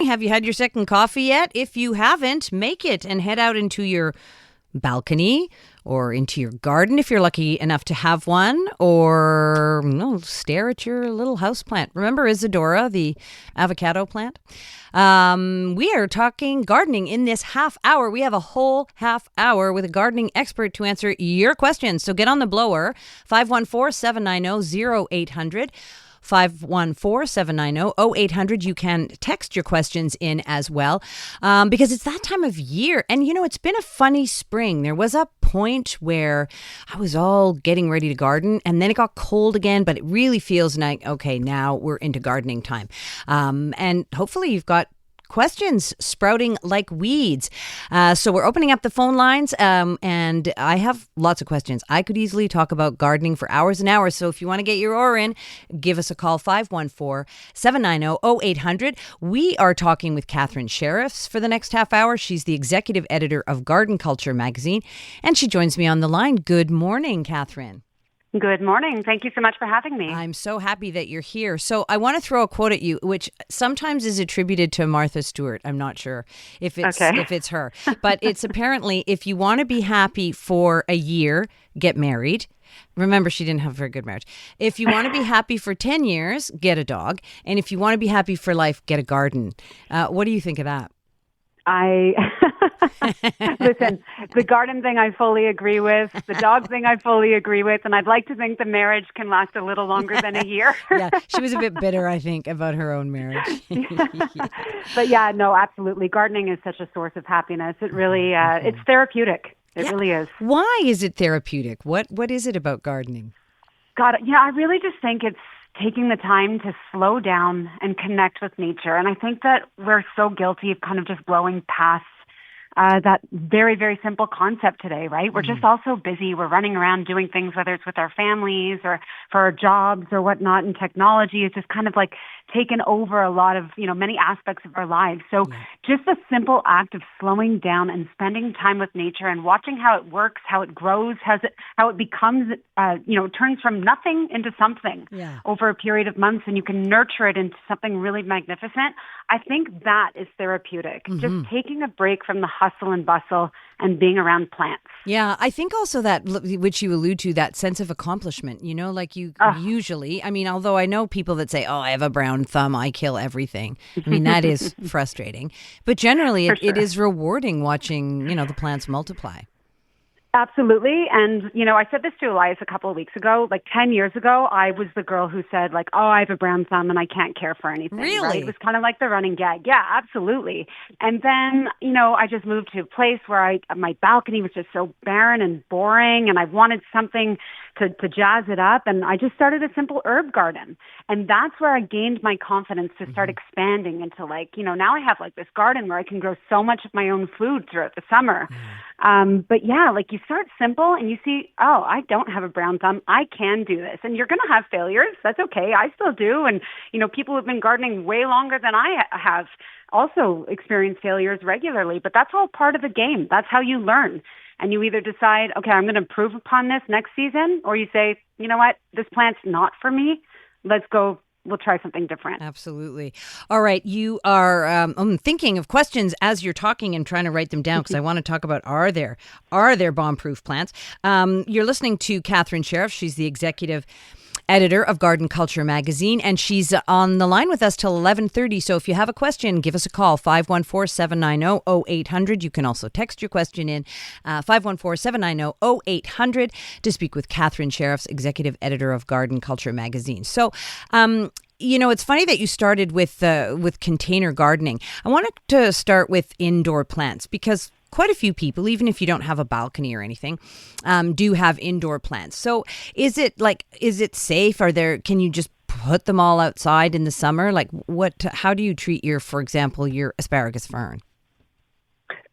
Have you had your second coffee yet? If you haven't, make it and head out into your balcony or into your garden if you're lucky enough to have one, or stare at your little houseplant. Remember Isadora, the avocado plant? We are talking gardening in this half hour. We have a whole half hour with a gardening expert to answer your questions. So get on the blower, 514-790-0800. 514-790-0800. You can text your questions in as well, because it's that time of year. And, it's been a funny spring. There was a point where I was all getting ready to garden, and then it got cold again, but it really feels like, okay, now we're into gardening time. And hopefully you've got questions sprouting like weeds. So we're opening up the phone lines, and I have lots of questions. I could easily talk about gardening for hours and hours. So if you want to get your oar in, give us a call, 514-790-0800. We are talking with Catherine Sherriffs for the next half hour. She's the executive editor of Garden Culture magazine, and she joins me on the line. Good morning, Catherine. Good morning. Thank you so much for having me. I'm so happy that you're here. So I want to throw a quote at you, which sometimes is attributed to Martha Stewart. I'm not sure if it's her, but it's apparently, if you want to be happy for a year, get married. Remember, she didn't have a very good marriage. If you want to be happy for 10 years, get a dog. And if you want to be happy for life, get a garden. What do you think of that? Listen, the garden thing I fully agree with. The dog thing I fully agree with. And I'd like to think the marriage can last a little longer than a year. Yeah, she was a bit bitter, I think, about her own marriage. But yeah, no, absolutely. Gardening is such a source of happiness. It really, it's therapeutic. It really is. Why is it therapeutic? What is it about gardening? God, I really just think it's taking the time to slow down and connect with nature. And I think that we're so guilty of kind of just blowing past that very, very simple concept today, right? We're just all so busy. We're running around doing things, whether it's with our families or for our jobs or whatnot, and technology is just kind of like taken over a lot of, many aspects of our lives. So just a simple act of slowing down and spending time with nature and watching how it works, how it grows, how it becomes, turns from nothing into something over a period of months, and you can nurture it into something really magnificent. I think that is therapeutic. Just taking a break from the hustle and bustle and being around plants. Yeah, I think also that, which you allude to, that sense of accomplishment, like you usually, although I know people that say, I have a brown thumb, I kill everything. That is frustrating. But generally, it is rewarding watching, the plants multiply. Absolutely. And, I said this to Elias a couple of weeks ago. Like 10 years ago, I was the girl who said, I have a brown thumb and I can't care for anything. Really? Right? It was kind of like the running gag. Yeah, absolutely. And then, I just moved to a place where my balcony was just so barren and boring, and I wanted something to jazz it up. And I just started a simple herb garden. And that's where I gained my confidence to start expanding into now I have this garden where I can grow so much of my own food throughout the summer. But yeah, you start simple and you see, I don't have a brown thumb. I can do this. And you're going to have failures. That's okay. I still do. And, people who've been gardening way longer than I have also experience failures regularly. But that's all part of the game. That's how you learn. And you either decide, okay, I'm going to improve upon this next season, or you say, you know what, this plant's not for me. Let's go. We'll try something different. Absolutely. All right. You are thinking of questions as you're talking and trying to write them down, because I want to talk about, are there bomb-proof plants? You're listening to Catherine Sherriffs. She's the executive editor of Garden Culture magazine, and she's on the line with us till 11:30. So if you have a question, give us a call, 514-790-0800. You can also text your question in, 514-790-0800, to speak with Catherine Sherriffs, executive editor of Garden Culture magazine. So, it's funny that you started with container gardening. I wanted to start with indoor plants, because quite a few people, even if you don't have a balcony or anything, do have indoor plants. So is it safe? Can you just put them all outside in the summer? How do you treat for example, your asparagus fern?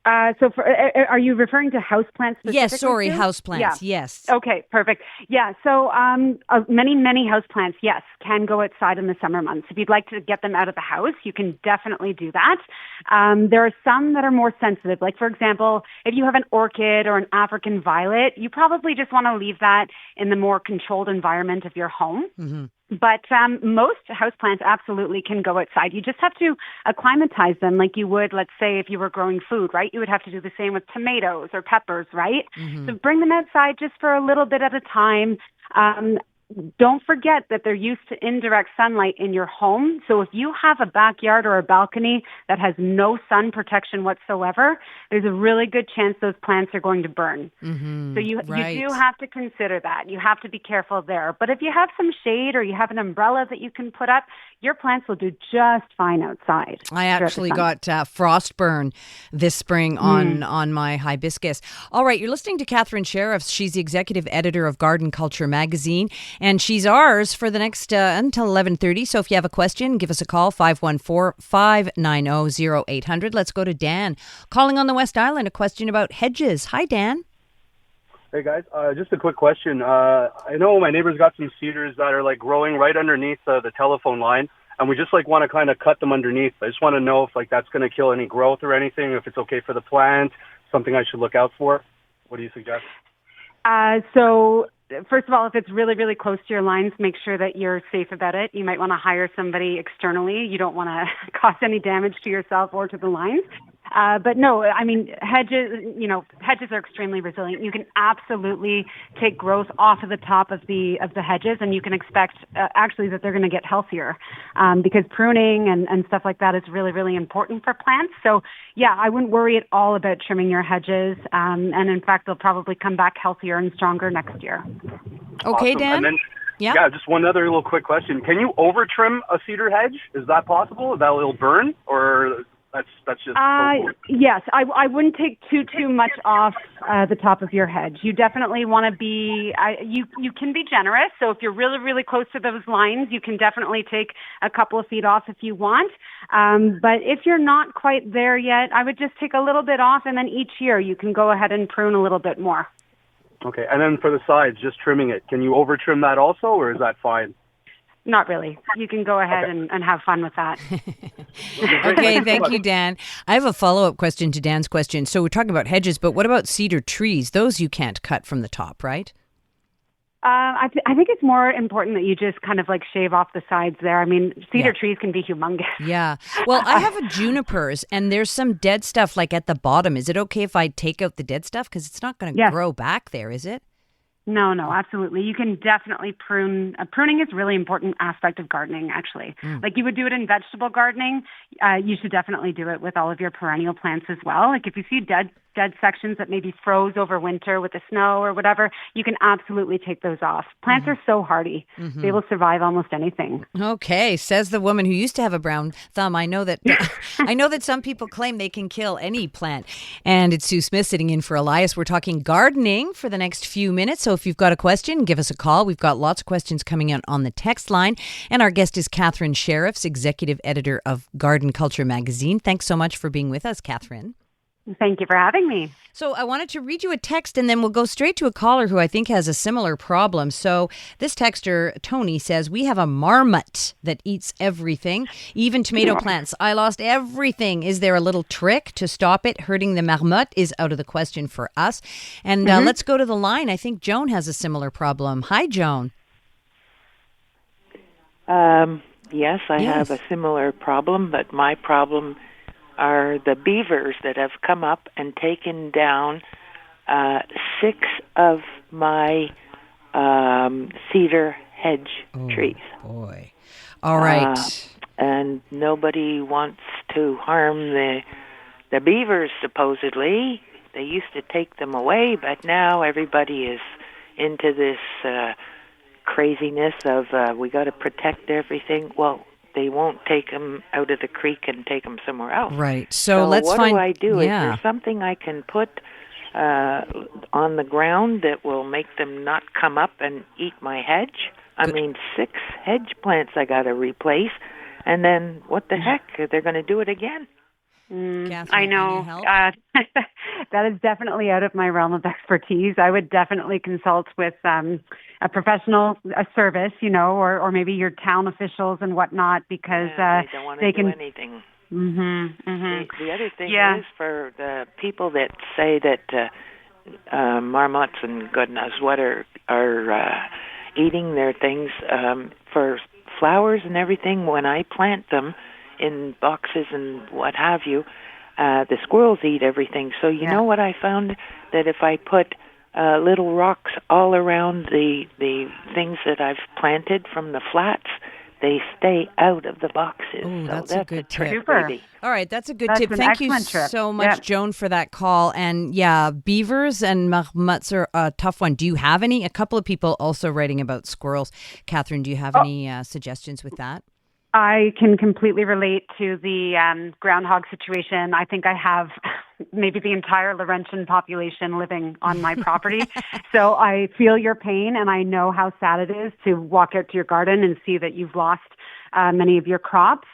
Are you referring to houseplants specifically? Yes, sorry, houseplants, yes. Okay, perfect. Yeah, so many houseplants, yes, can go outside in the summer months. If you'd like to get them out of the house, you can definitely do that. There are some that are more sensitive. Like, for example, if you have an orchid or an African violet, you probably just want to leave that in the more controlled environment of your home. But most houseplants absolutely can go outside. You just have to acclimatize them like you would, let's say, if you were growing food, right? You would have to do the same with tomatoes or peppers, right? So bring them outside just for a little bit at a time. Don't forget that they're used to indirect sunlight in your home. So if you have a backyard or a balcony that has no sun protection whatsoever, there's a really good chance those plants are going to burn. So you do have to consider that. You have to be careful there. But if you have some shade or you have an umbrella that you can put up, your plants will do just fine outside. I actually got frostburn this spring on my hibiscus. All right, you're listening to Catherine Sherriffs. She's the executive editor of Garden Culture magazine, and she's ours for the next until 11:30. So if you have a question, give us a call, 514-590-0800. Let's go to Dan, calling on the West Island, a question about hedges. Hi, Dan. Hey guys, just a quick question. I know my neighbor's got some cedars that are like growing right underneath the telephone line, and we just like want to kind of cut them underneath. I just want to know if like that's going to kill any growth or anything, if it's okay for the plant, something I should look out for. What do you suggest? So first of all, if it's really, really close to your lines, make sure that you're safe about it. You might want to hire somebody externally. You don't want to cause any damage to yourself or to the lines. But no, I mean, hedges are extremely resilient. You can absolutely take growth off of the top of the hedges, and you can expect actually that they're going to get healthier because pruning and stuff like that is really, really important for plants. So yeah, I wouldn't worry at all about trimming your hedges. And in fact, they'll probably come back healthier and stronger next year. Okay, awesome. Dan? And then, yeah, just one other little quick question. Can you over trim a cedar hedge? Is that possible? That it'll burn, or that's just yes, I wouldn't take too much off the top of your hedge. You definitely want to be you can be generous. So if you're really, really close to those lines, you can definitely take a couple of feet off if you want. But if you're not quite there yet, I would just take a little bit off, and then each year you can go ahead and prune a little bit more. Okay, and then for the sides, just trimming it. Can you over trim that also, or is that fine? Not really. You can go ahead and have fun with that. Okay, thank you, Dan. I have a follow-up question to Dan's question. So we're talking about hedges, but what about cedar trees? Those you can't cut from the top, right? I think it's more important that you just kind of like shave off the sides there. I mean, cedar trees can be humongous. Yeah. Well, I have a junipers, and there's some dead stuff like at the bottom. Is it okay if I take out the dead stuff? Because it's not going to grow back there, is it? No, absolutely. You can definitely prune. Pruning is a really important aspect of gardening, actually. Like you would do it in vegetable gardening, you should definitely do it with all of your perennial plants as well. Like if you see dead sections that maybe froze over winter with the snow or whatever, you can absolutely take those off. Plants are so hardy. They will survive almost anything. Okay, says the woman who used to have a brown thumb. I know that some people claim they can kill any plant. And it's Sue Smith sitting in for Elias. We're talking gardening for the next few minutes. So if you've got a question, give us a call. We've got lots of questions coming in on the text line. And our guest is Catherine Sherriffs, executive editor of Garden Culture magazine. Thanks so much for being with us, Catherine. Thank you for having me. So I wanted to read you a text, and then we'll go straight to a caller who I think has a similar problem. So this texter, Tony, says, we have a marmot that eats everything, even tomato plants. I lost everything. Is there a little trick to stop it? Hurting the marmot is out of the question for us. And let's go to the line. I think Joan has a similar problem. Hi, Joan. Yes, I have a similar problem, but my problem are the beavers that have come up and taken down 6 of my cedar hedge trees. Boy. All right. And nobody wants to harm the beavers, supposedly. They used to take them away, but now everybody is into this craziness of we got to protect everything. Well, they won't take them out of the creek and take them somewhere else. Right. So let's what find... do I do? Yeah. Is there something I can put on the ground that will make them not come up and eat my hedge? I mean, 6 hedge plants I got to replace, and then what the heck? They're going to do it again. Catherine, I know. That is definitely out of my realm of expertise. I would definitely consult with a professional, a service, or maybe your town officials and whatnot, because they don't want to do anything. The other thing is for the people that say that marmots and goodness what are eating their things. For flowers and everything, when I plant them in boxes and what have you, the squirrels eat everything. So you know what I found? That if I put little rocks all around the things that I've planted from the flats, they stay out of the boxes. Oh, so that's a good tip. Super. All right, that's a good That's tip. an Thank you excellent tip. so much, Joan, for that call. And yeah, beavers and marmots are a tough one. Do you have any? A couple of people also writing about squirrels. Catherine, do you have any suggestions with that? I can completely relate to the groundhog situation. I think I have maybe the entire Laurentian population living on my property. So I feel your pain, and I know how sad it is to walk out to your garden and see that you've lost many of your crops,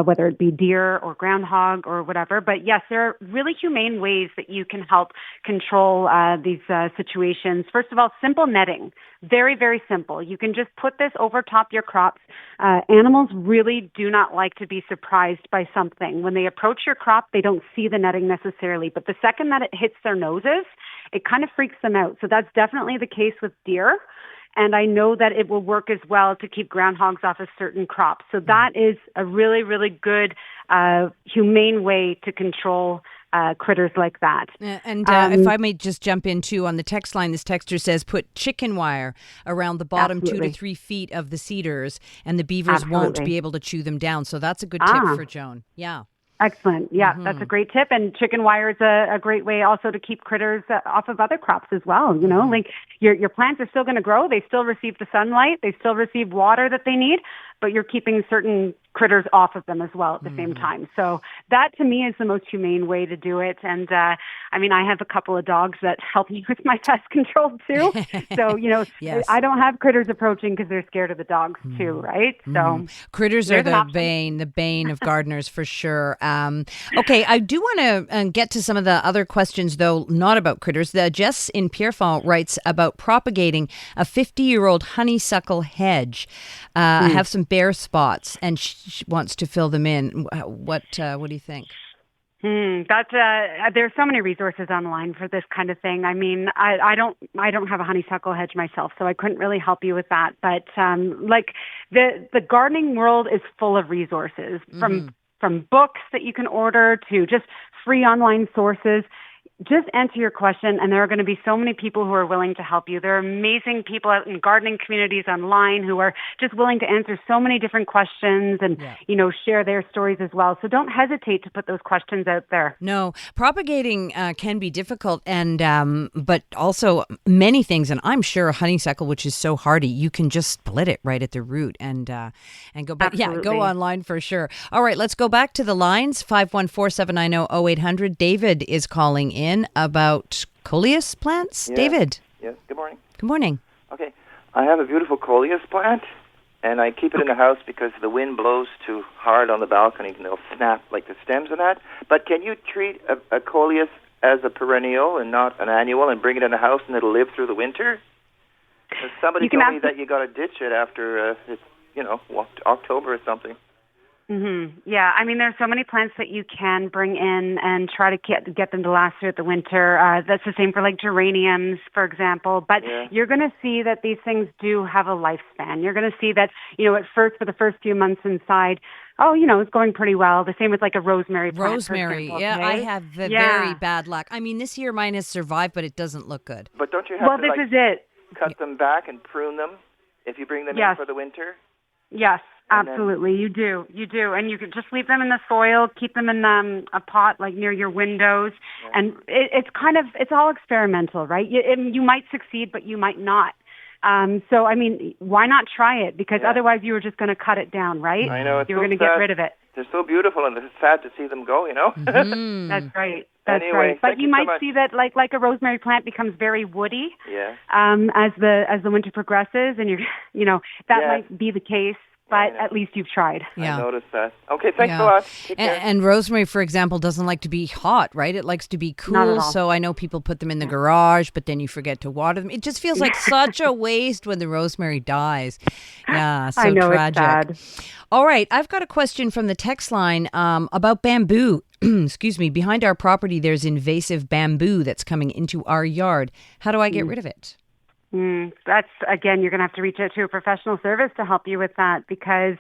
whether it be deer or groundhog or whatever. But yes, there are really humane ways that you can help control these situations. First of all, simple netting. Very, very simple. You can just put this over top your crops. Animals really do not like to be surprised by something. When they approach your crop, they don't see the netting necessarily. But the second that it hits their noses, it kind of freaks them out. So that's definitely the case with deer. And I know that it will work as well to keep groundhogs off of certain crops. So that is a really, really good, humane way to control critters like that. And if I may just jump in too, on the text line, this texter says put chicken wire around the bottom 2 to 3 feet of the cedars, and the beavers won't be able to chew them down. So that's a good tip for Joan. Yeah. Excellent. Yeah, that's a great tip. And chicken wire is a great way also to keep critters off of other crops as well. You know, like your plants are still going to grow. They still receive the sunlight. They still receive water that they need, but you're keeping certain critters off of them as well at the same time. So that to me is the most humane way to do it. And I mean, I have a couple of dogs that help me with my pest control too. So, you know, I don't have critters approaching because they're scared of the dogs too, right? So critters are the bane of gardeners for sure. Okay, I do want to get to some of the other questions, though, not about critters. Jess in Pierrefonds writes about propagating a 50-year-old honeysuckle hedge. I have some bare spots, and she wants to fill them in. What do you think? There's so many resources online for this kind of thing. I mean, I don't have a honeysuckle hedge myself, so I couldn't really help you with that. But like the gardening world is full of resources from books that you can order to just free online sources. Just answer your question, and there are going to be so many people who are willing to help you. There are amazing people out in gardening communities online who are just willing to answer so many different questions and, you know, share their stories as well. So don't hesitate to put those questions out there. No, propagating can be difficult, and but also many things. And I'm sure honeysuckle, which is so hardy, you can just split it right at the root and go back. Absolutely. Yeah, go online for sure. All right, let's go back to the lines. 514-790-0800. David is calling in about coleus plants. Yes. David. Yes, good morning. Good morning. Okay, I have a beautiful coleus plant, and I keep it in the house because the wind blows too hard on the balcony and they'll snap like the stems and that. But can you treat a coleus as a perennial and not an annual and bring it in the house and it'll live through the winter? Somebody told me that you got to ditch it after, October or something. Yeah, I mean, there's so many plants that you can bring in and try to get them to last through the winter. That's the same for like geraniums, for example. But you're going to see that these things do have a lifespan. You're going to see that, you know, at first, for the first few months inside, it's going pretty well. The same with like a rosemary plant. Rosemary, for example, yeah, okay? I have very bad luck. I mean, this year mine has survived, but it doesn't look good. But don't you have to is it. cut them back and prune them if you bring them in for the winter? Yes. Absolutely, you do, and you can just leave them in the soil, keep them in a pot like near your windows, and it's all experimental, right? You might succeed, but you might not. So I mean, why not try it? Because otherwise, you were just going to cut it down, right? I know. You were going to get rid of it. They're so beautiful, and it's sad to see them go. You know. That's right. That's anyway, right. But you might so see that like a rosemary plant becomes very woody. Yeah. As the winter progresses, and that might be the case. But at least you've tried. Yeah. I noticed that. Okay, thanks a lot. And rosemary, for example, doesn't like to be hot, right? It likes to be cool. Not at all. So I know people put them in the garage, but then you forget to water them. It just feels like such a waste when the rosemary dies. Yeah, so I know, tragic. it's sad. All right, I've got a question from the text line about bamboo. Excuse me. Behind our property, there's invasive bamboo that's coming into our yard. How do I get rid of it? That's, again, you're going to have to reach out to a professional service to help you with that because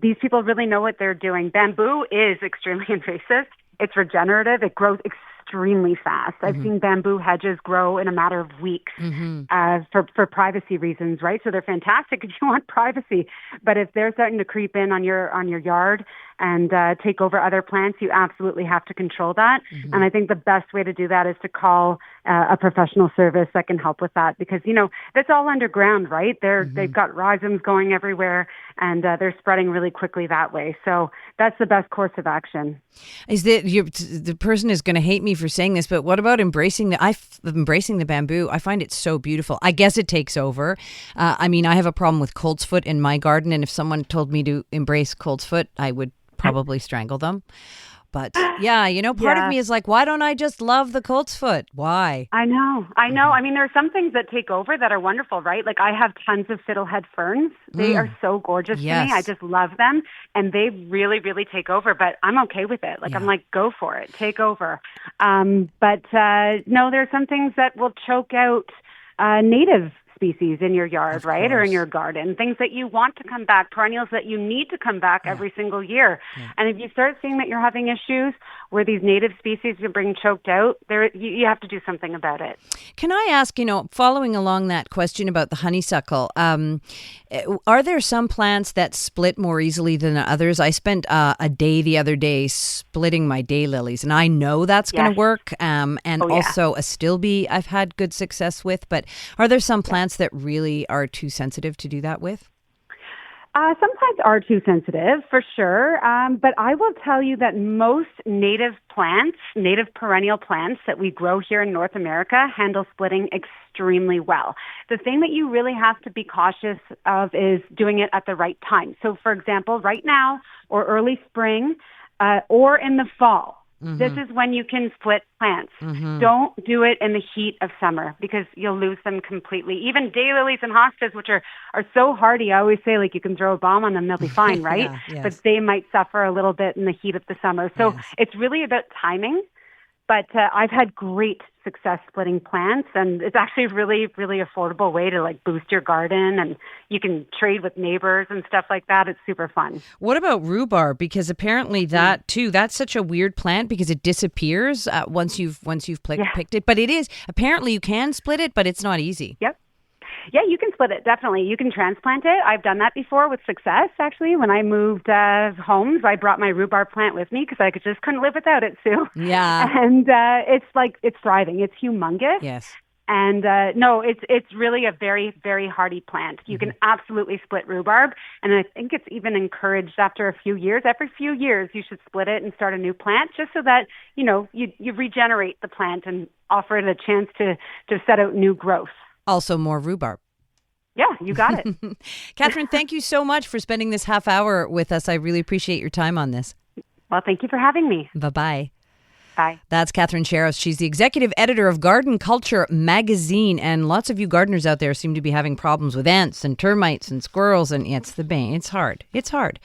these people really know what they're doing. Bamboo is extremely invasive. It's regenerative. It grows extremely fast. I've seen bamboo hedges grow in a matter of weeks for privacy reasons, right? So they're fantastic if you want privacy. But if they're starting to creep in on your yard and take over other plants, you absolutely have to control that. And I think the best way to do that is to call a professional service that can help with that because, that's all underground, right? They've got rhizomes going everywhere and they're spreading really quickly that way. So that's the best course of action. Is that the person is going to hate me for saying this, but what about embracing the bamboo? I find it so beautiful. I guess it takes over. I have a problem with coltsfoot in my garden, and if someone told me to embrace coltsfoot, I would probably strangle them. But yeah, part of me is like, why don't I just love the coltsfoot? Why? I know. There are some things that take over that are wonderful, right? Like I have tons of fiddlehead ferns. They are so gorgeous to me. I just love them. And they really, really take over, but I'm okay with it. I'm like, go for it. Take over. But no, there are some things that will choke out native species in your yard, right? Or in your garden, things that you want to come back, perennials that you need to come back every single year. And if you start seeing that you're having issues where these native species are being choked out, you have to do something about it. Can I ask, following along that question about the honeysuckle, are there some plants that split more easily than others? I spent a day the other day splitting my daylilies, and I know that's going to work. Also a stilby I've had good success with. But are there some plants that really are too sensitive to do that with? Some plants are too sensitive, for sure. But I will tell you that most native perennial plants that we grow here in North America handle splitting extremely well. The thing that you really have to be cautious of is doing it at the right time. So, for example, right now or early spring or in the fall, this is when you can split plants. Don't do it in the heat of summer because you'll lose them completely. Even daylilies and hostas, which are so hardy, I always say you can throw a bomb on them, they'll be fine, right? But they might suffer a little bit in the heat of the summer. So it's really about timing. But I've had great success splitting plants, and it's actually a really, really affordable way to boost your garden, and you can trade with neighbors and stuff like that. It's super fun. What about rhubarb? Because apparently that too, that's such a weird plant because it disappears once you've picked it. But it is, apparently you can split it, but it's not easy. Yep. Yeah, you can split it, definitely. You can transplant it. I've done that before with success, actually. When I moved homes, I brought my rhubarb plant with me because I just couldn't live without it, Sue. Yeah. And it's thriving. It's humongous. Yes. And no, it's really a very, very hardy plant. You can absolutely split rhubarb. And I think it's even encouraged after a few years. Every few years, you should split it and start a new plant just so that, you regenerate the plant and offer it a chance to set out new growth. Also more rhubarb. Yeah, you got it. Catherine, thank you so much for spending this half hour with us. I really appreciate your time on this. Well, thank you for having me. Bye-bye. Bye. That's Catherine Sherriffs. She's the executive editor of Garden Culture magazine. And lots of you gardeners out there seem to be having problems with ants and termites and squirrels. And it's the bane. It's hard. It's hard.